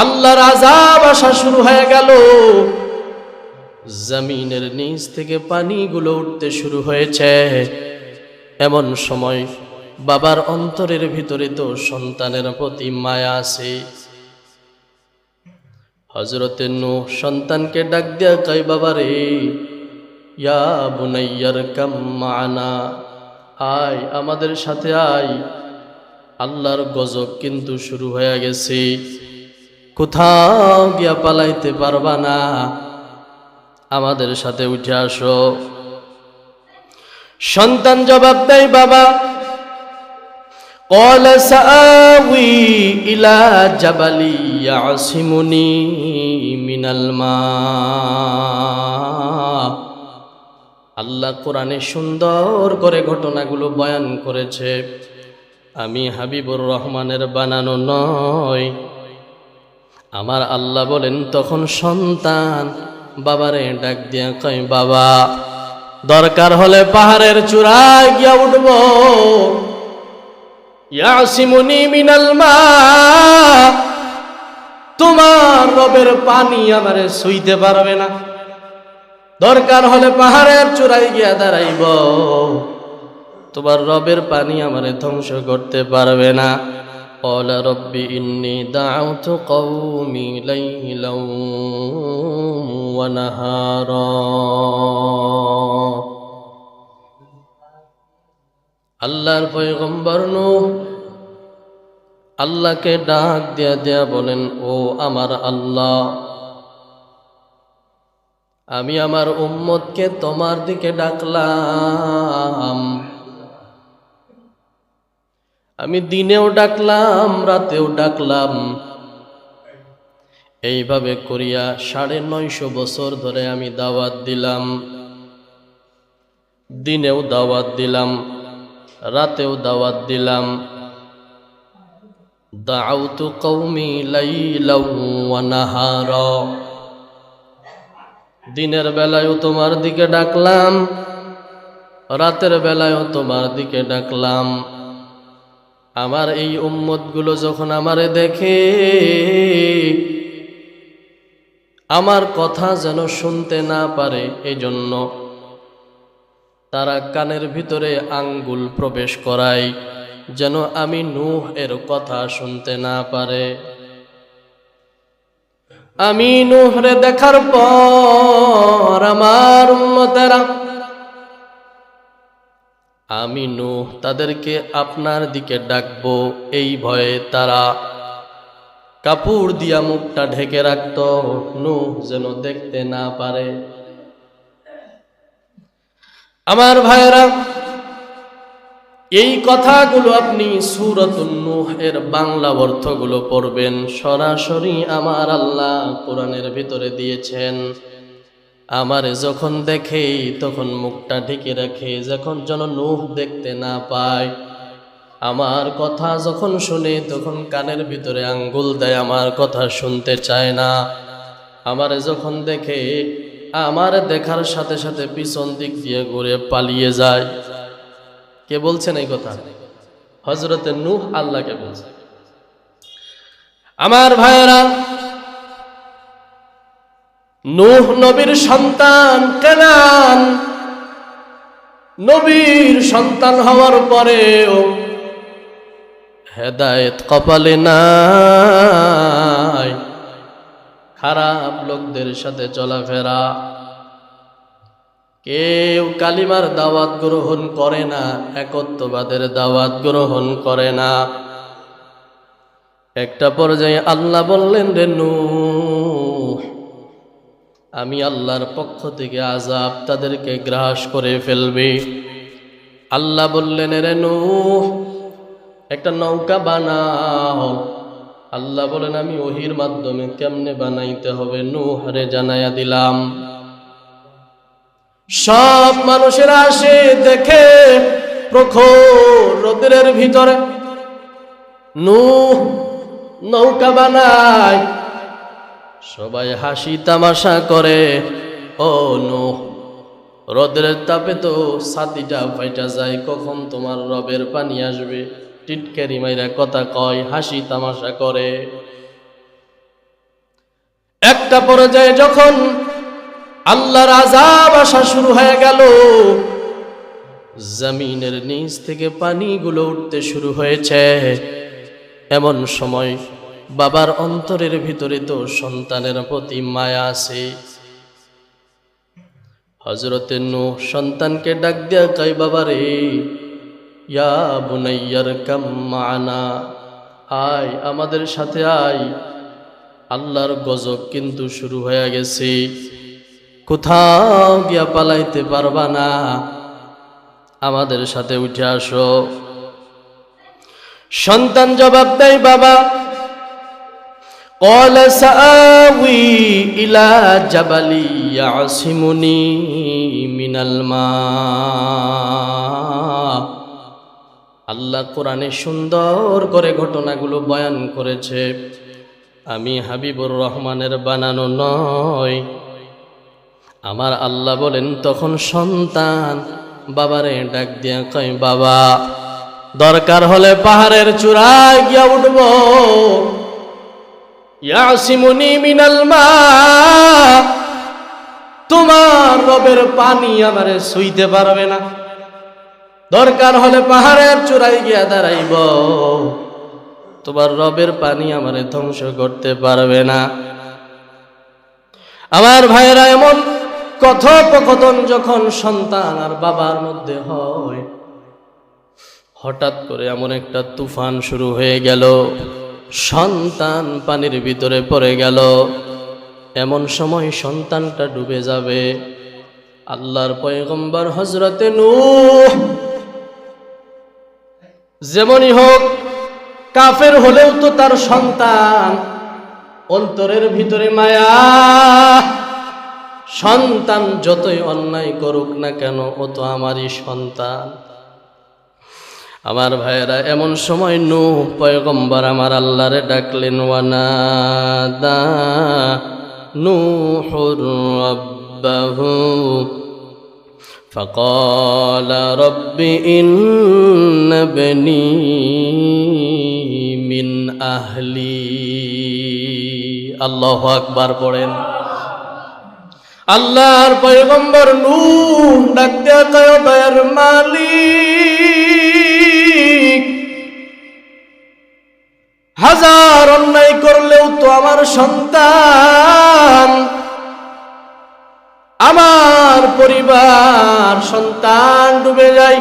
আল্লাহর আযাব আসা শুরু হয়ে গেল। জমিনের নিচ থেকে পানিগুলো উঠতে শুরু হয়েছে। এমন সময় বাবার অন্তরের ভিতরে তো সন্তানের প্রতি মায়া আছে। হযরতে নূহ সন্তানকে ডাক দিয়া কয়, বাবা রে, ইয়া বুনাইয়ার কাম মানা, আয় আমাদের সাথে আয়, আল্লাহর গজব কিন্তু শুরু হয়ে গেছে, কোথাও গিয়া পালাইতে পারবা না, আমাদের সাথে উঠে আসো। সন্তান জবাব দেয়, বাবা, قال سآوي إلى جبل يعصمني من الماء। আল্লাহ কোরআনে সুন্দর করে ঘটনাগুলো বয়ান করেছে, আমি হাবিবুর রহমানের বানানো নয়। আমার আল্লাহ বলেন, তখন সন্তান বাবারে ডাক দিয়া কয়, বাবা, দরকার হলে পাহাড়ের চূড়ায় গিয়া উঠবো, ইয়াসিমুনি মিনাল মা, তোমার রবের পানি আমারে ছুঁইতে পারবে না। দরকার হলে পাহাড়ের চূড়ায় গিয়া দাঁড়াইব, তোমার রবের পানি আমারে ধ্বংস করতে পারবে না। ক্বালা রব্বি ইন্নী দাআউতু কওমি লাইলাও ওয়া নাহারা। আল্লাহর পয়গম্বর নূহ আল্লাহকে ডাক দিয়া দিয়া বলেন, ও আমার আল্লাহ, আমি আমার উম্মতকে তোমার দিকে ডাকলাম, আমি দিনেও ডাকলাম, রাতেও ডাকলাম, এইভাবে করিয়া ৯৫০ বছর ধরে আমি দাওয়াত দিলাম, দিনেও দাওয়াত দিলাম, রাতেও দাওয়াত দিলাম। দাআউতু কওমি লাইলাও ওয়া নাহারা, দিনের বেলায়ও তোমার দিকে ডাকলাম, রাতের বেলায়ও তোমার দিকে ডাকলাম। আমার এই উম্মতগুলো যখন আমারে দেখে, আমার কথা যেন শুনতে না পারে, এজন্য তারা কানের ভিতরে আঙ্গুল প্রবেশ করায়, যেন আমি নূহ এর কথা শুনতে না পারে। আমি নূহরে দেখার পর আমার উম্মতেরা, আমি নূহ তাদেরকে আপনার দিকে ডাকবো, এই ভয়ে তারা কাপড় দিয়া মুখটা ঢেকে রাখত, নূহ যেন দেখতে না পারে। আমার ভাইরা, এই কথাগুলো আপনি সূরাতুন নূহ এর বাংলা অর্থগুলো পড়বেন, সরাসরি আমার আল্লাহ কোরআনের ভিতরে দিয়েছেন। আমারে যখন দেখে তখন মুখটা ঢেকে রাখে, যখন যেন নূহ দেখতে না পায়। আমার কথা যখন শুনে তখন কানের ভিতরে আঙ্গুল দেয়, আমার কথা শুনতে চায় না। আমারে যখন দেখে, আমার দেখার সাথে সাথে পিছন দিক দিয়ে ঘুরে পালিয়ে যায়। কে বলছেন এই কথা? হযরতে নূহ আল্লাহকে বলছে। আমার ভাইয়েরা, নূহ নবীর সন্তান কানান, নবীর সন্তান হওয়ার পরেও হেদায়েত কপালে নাই, খারাপ লোকদের সাথে চলাফেরা, কেউ কালিমার দাওয়াত গ্রহণ করে না, একত্ববাদের দাওয়াত গ্রহণ করে না। একটা পর্যায়ে আল্লাহ বললেন, রে নূহ, আমি আল্লাহর পক্ষ থেকে আযাব তাদেরকে গ্রাস করে ফেলবে। আল্লাহ বললেন, রে নূহ, একটা নৌকা বানাও। আল্লাহ বলেন, আমি ওহীর মাধ্যমে কেমনে বানাইতে হবে নূহ রে জানাইয়া দিলাম। সব মানুষেরা আসে দেখে, প্রখর রোদের ভিতরে নূহ নৌকা বানায়, সবাই হাসি তামাশা করে। ও নূহ, রোদের তাপে তো ছাতিটা ফাইটা যায়, কখন তোমার রবের পানি আসবে? টিটকারি মাইরা কথা কয়, হাসি তামাশা করে। একটা পর্যায়ে যখন আল্লাহর আযাব আসা শুরু হয়ে গেল, জমিনের নিচ থেকে পানিগুলো উঠতে শুরু হয়েছে, এমন সময় বাবার অন্তরের ভিতরে তো সন্তানের প্রতি মায়া আছে। হযরতে নূহ সন্তানকে ডাক দিয়া কয়, বাবা রে, ইয়া বুনাইয়ার কাম মানা, আয় আমাদের সাথে আয়, আল্লাহর গজব কিন্তু শুরু হয়ে গেছে, কোথাও গিয়া পালাইতে পারবা না, আমাদের সাথে উঠে আসো। সন্তান জবাব দেয়, বাবা, قال سآوي إلى جبل يعصمني من الماء। আল্লাহ কোরআনে সুন্দর করে ঘটনাগুলো বয়ান করেছে, আমি হাবিবুর রহমানের বানানো নয়। আমার আল্লাহ বলেন, তখন সন্তান বাবারে ডাক দিয়া কয়, বাবা, দরকার হলে পাহাড়ের চূড়ায় গিয়া উঠবো, ইয়াসিমুনি মিনাল মা, তোমার রবের পানি আমারে ছুঁইতে পারবে না, দরকার হলে পাহাড়ের চূড়ায় গিয়া দাঁড়াইব, তোমার রবের পানি আমারে ধ্বংস করতে পারবে না। আমার ভাইয়েরা, এমন কথোপকথন যখন সন্তান আর বাবার মধ্যে হয়, হঠাৎ করে এমন একটা তুফান শুরু হয়ে গেল, সন্তান পানির ভিতরে পড়ে গেল। এমন সময় সন্তানটা ডুবে যাবে। আল্লাহর পয়গম্বর হযরতে নূহ যেমনই হোক, কাফের হলেও তো তার সন্তান, অন্তরের ভিতরে মায়া। সন্তান যতই অন্যায় করুক না কেন, ও তো আমারই সন্তান। আমার ভাইয়েরা, এমন সময় নূহ পয়গম্বর আমার আল্লাহরে ডাকলেন, ওয়ানাদা নূহুর রাব্বাহু ফাকালা রব্বি ইন্না বনি মিন আহলি। আল্লাহু আকবার পড়েন। আল্লাহর পয়গম্বর নূহ ডাক দিয়া কয়, দয়ার মালিক, হাজার অন্যায় করলেও তো আমার সন্তান, আমার পরিবার, সন্তান ডুবে যায়।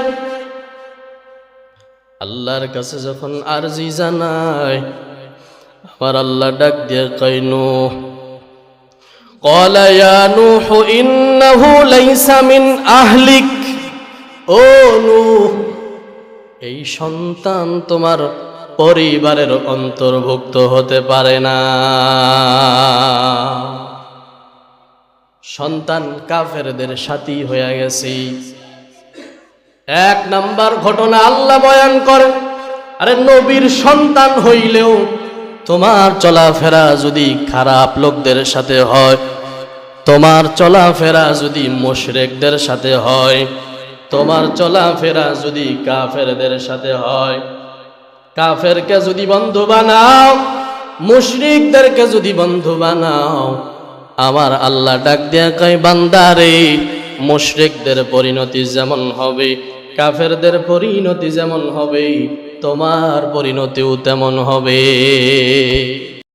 আল্লাহর কাছে যখন আরজি জানায়, আমার আল্লাহ ডাক দিয়ে কয়, নূহ, قال يا نوح إنه ليس من أهلك। ও নূহ, এই সন্তান তোমার পরিবারের অন্তর্ভুক্ত হতে পারে না। সন্তান কাফেরদের সাথী হয়ে গেছে। এক নাম্বার ঘটনা আল্লাহ বয়ান করেন, আরে নবীর সন্তান হইলেও তোমার চলাফেরা যদি খারাপ লোকদের সাথে হয়, তোমার চলাফেরা যদি মুশরিকদের সাথে হয়, তোমার চলাফেরা যদি কাফেরদের সাথে হয়, কাফেরকে যদি বন্ধু বানাও, মুশরিকদেরকে যদি বন্ধু বানাও, আমার আল্লাহ ডাক দিয়া কয়, বান্দারে, মুশরিকদের পরিণতি যেমন হবে, কাফেরদের পরিণতি যেমন হবে, তোমার পরিণতিও তেমন হবে।